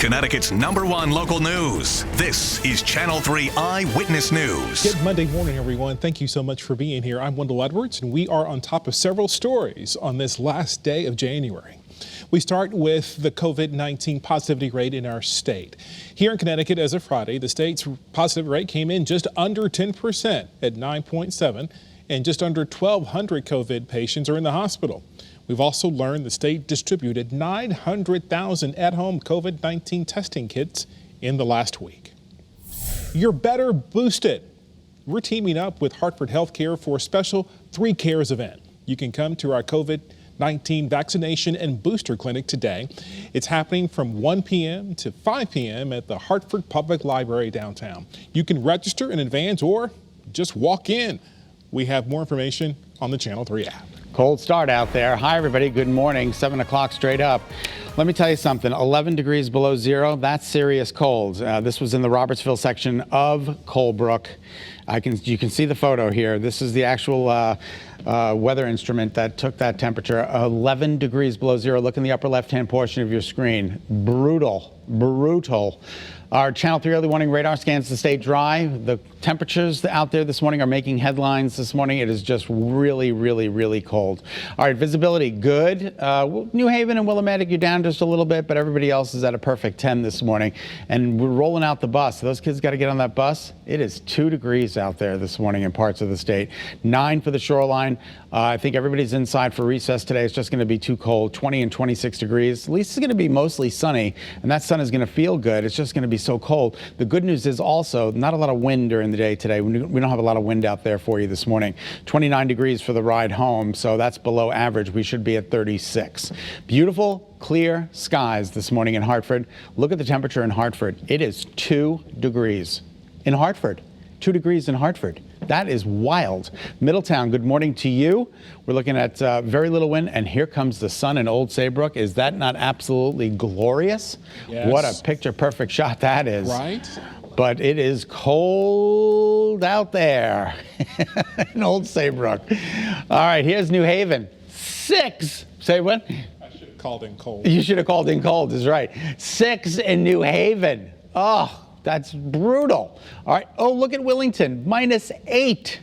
Connecticut's #1 local news. This is Channel 3 Eyewitness News. Good Monday morning, everyone. Thank you so much for being here. I'm Wendell Edwards, and we are on top of several stories on this last day of January. We start with the COVID-19 positivity rate in our state. Here in Connecticut, as of Friday, the state's positivity rate came in just under 10% at 9.7, and just under 1,200 COVID patients are in the hospital. We've also learned the state distributed 900,000 at-home COVID-19 testing kits in the last week. You're better boosted. We're teaming up with Hartford Healthcare for a special 3 Cares event. You can come to our COVID-19 vaccination and booster clinic today. It's happening from 1 p.m. to 5 p.m. at the Hartford Public Library downtown. You can register in advance or just walk in. We have more information on the Channel 3 app. Cold start out there. Hi, everybody. Good morning. 7 o'clock straight up. Let me tell you something. 11 degrees below zero. That's serious cold. This was in the Robertsville section of Colebrook. You can see the photo here. This is the actual weather instrument that took that temperature. 11 degrees below zero. Look in the upper left-hand portion of your screen. Brutal. Brutal. Our Channel 3 early warning radar scans to stay dry. The temperatures out there this morning are making headlines this morning. It is just really, really, really cold. All right, visibility, good. New Haven and Willimantic, you're down just a little bit, but everybody else is at a perfect 10 this morning. And we're rolling out the bus. Those kids got to get on that bus. It is 2 degrees out there this morning in parts of the state. 9 for the shoreline. I think everybody's inside for recess today. It's just going to be too cold. 20 and 26 degrees. At least it's going to be mostly sunny, and that sun is going to feel good. It's just going to be so cold. The good news is also not a lot of wind during the day today. We don't have a lot of wind out there for you this morning. 29 degrees for the ride home, so that's below average. We should be at 36. Beautiful, clear skies this morning in Hartford. Look at the temperature in Hartford. It is 2 degrees in Hartford. 2 degrees in Hartford. That is wild. Middletown, good morning to you. We're looking at very little wind, and here comes the sun in Old Saybrook. Is that not absolutely glorious? Yes. What a picture-perfect shot that is. Right? But it is cold out there in Old Saybrook. All right, here's New Haven. 6. Say what? I should have called in cold. You should have called in cold, is right. 6 in New Haven. Oh. That's brutal. All right. Oh, look at Willington. -8.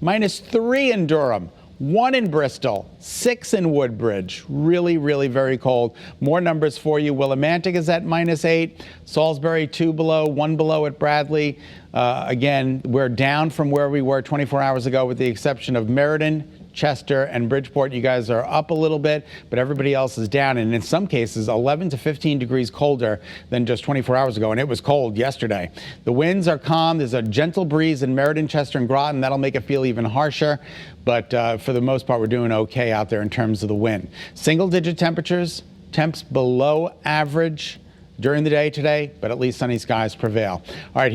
-3 in Durham. 1 in Bristol. 6 in Woodbridge. Really, really very cold. More numbers for you. Willimantic is at -8. Salisbury 2 below, 1 below at Bradley. Again, we're down from where we were 24 hours ago with the exception of Meriden, Chester, and Bridgeport. You guys are up a little bit, but everybody else is down, and in some cases 11 to 15 degrees colder than just 24 hours ago, and it was cold yesterday. The winds are calm. There's a gentle breeze in Meriden, Chester, and Groton. That'll make it feel even harsher, but for the most part, we're doing okay out there in terms of the wind. Single-digit temperatures, temps below average during the day today, but at least sunny skies prevail. All right,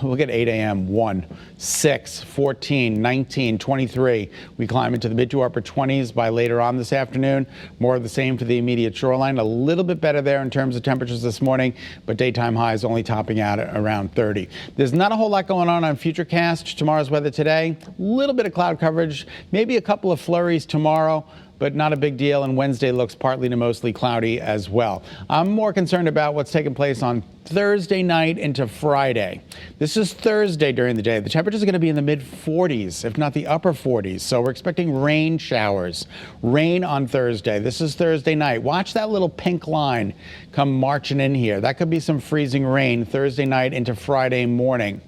look at 8 a.m. 1, 6, 14, 19, 23. We climb into the mid to upper 20s by later on this afternoon. More of the same for the immediate shoreline. A little bit better there in terms of temperatures this morning, but daytime highs only topping out at around 30. There's not a whole lot going on Futurecast. Tomorrow's weather today, a little bit of cloud coverage, maybe a couple of flurries tomorrow, but not a big deal, and Wednesday looks partly to mostly cloudy as well. I'm more concerned about what's taking place on Thursday night into Friday. This is Thursday during the day. The temperatures are going to be in the mid-40s, if not the upper 40s, so we're expecting rain showers. Rain on Thursday. This is Thursday night. Watch that little pink line come marching in here. That could be some freezing rain Thursday night into Friday morning.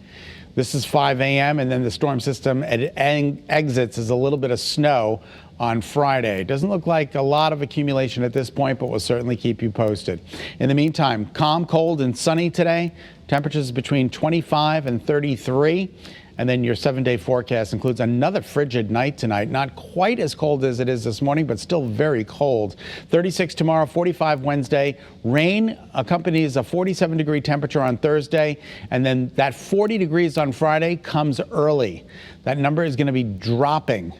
This is 5 a.m., and then the storm system exits as a little bit of snow on Friday. Doesn't look like a lot of accumulation at this point, but we'll certainly keep you posted. In the meantime, calm, cold, and sunny today. Temperatures between 25 and 33. And then your 7-day forecast includes another frigid night tonight. Not quite as cold as it is this morning, but still very cold. 36 tomorrow, 45 Wednesday. Rain accompanies a 47-degree temperature on Thursday. And then that 40 degrees on Friday comes early. That number is going to be dropping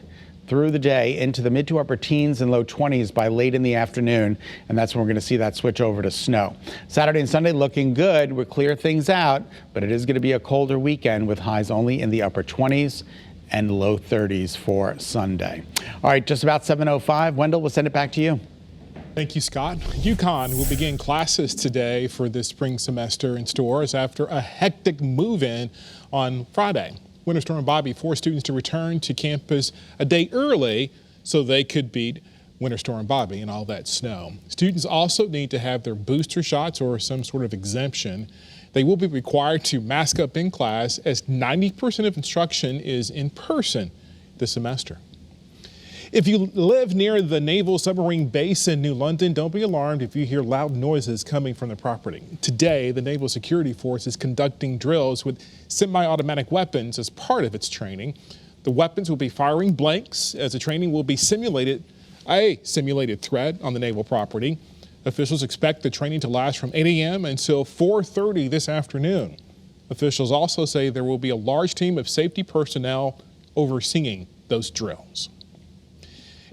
through the day into the mid to upper teens and low 20s by late in the afternoon, and that's when we're going to see that switch over to snow. Saturday and Sunday looking good. We'll clear things out, but it is going to be a colder weekend with highs only in the upper 20s and low 30s for Sunday. All right, just about 7:05. Wendell, we'll send it back to you. Thank you, Scott. UConn will begin classes today for this spring semester in stores after a hectic move-in on Friday. Winter Storm Bobby forced students to return to campus a day early so they could beat Winter Storm Bobby and all that snow. Students also need to have their booster shots or some sort of exemption. They will be required to mask up in class as 90% of instruction is in person this semester. If you live near the Naval Submarine Base in New London, don't be alarmed if you hear loud noises coming from the property. Today, the Naval Security Force is conducting drills with semi-automatic weapons as part of its training. The weapons will be firing blanks as the training will be a simulated threat on the naval property. Officials expect the training to last from 8 a.m. until 4:30 this afternoon. Officials also say there will be a large team of safety personnel overseeing those drills.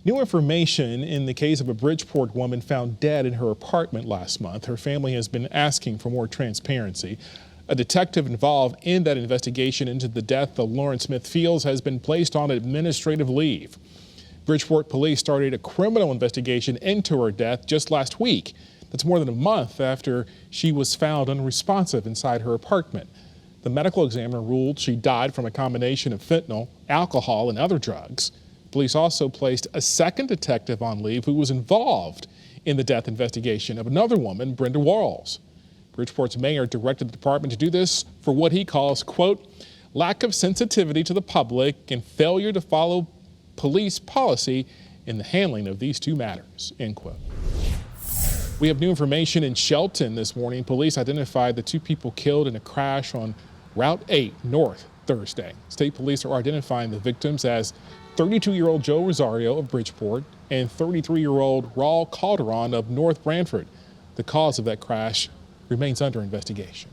New information in the case of a Bridgeport woman found dead in her apartment last month. Her family has been asking for more transparency. A detective involved in that investigation into the death of Lauren Smith Fields has been placed on administrative leave. Bridgeport police started a criminal investigation into her death just last week. That's more than a month after she was found unresponsive inside her apartment. The medical examiner ruled she died from a combination of fentanyl, alcohol, and other drugs. Police also placed a second detective on leave who was involved in the death investigation of another woman, Brenda Walls. Bridgeport's mayor directed the department to do this for what he calls, quote, lack of sensitivity to the public and failure to follow police policy in the handling of these two matters, end quote. We have new information in Shelton this morning. Police identified the two people killed in a crash on Route 8 North Thursday. State police are identifying the victims as 32-year-old Joe Rosario of Bridgeport and 33-year-old Raul Calderon of North Branford. The cause of that crash remains under investigation.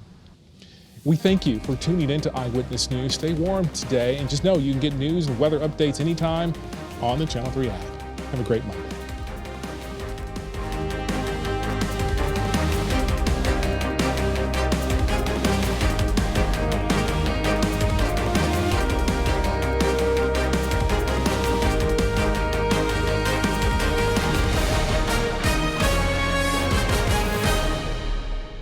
We thank you for tuning in to Eyewitness News. Stay warm today and just know you can get news and weather updates anytime on the Channel 3 app. Have a great Monday.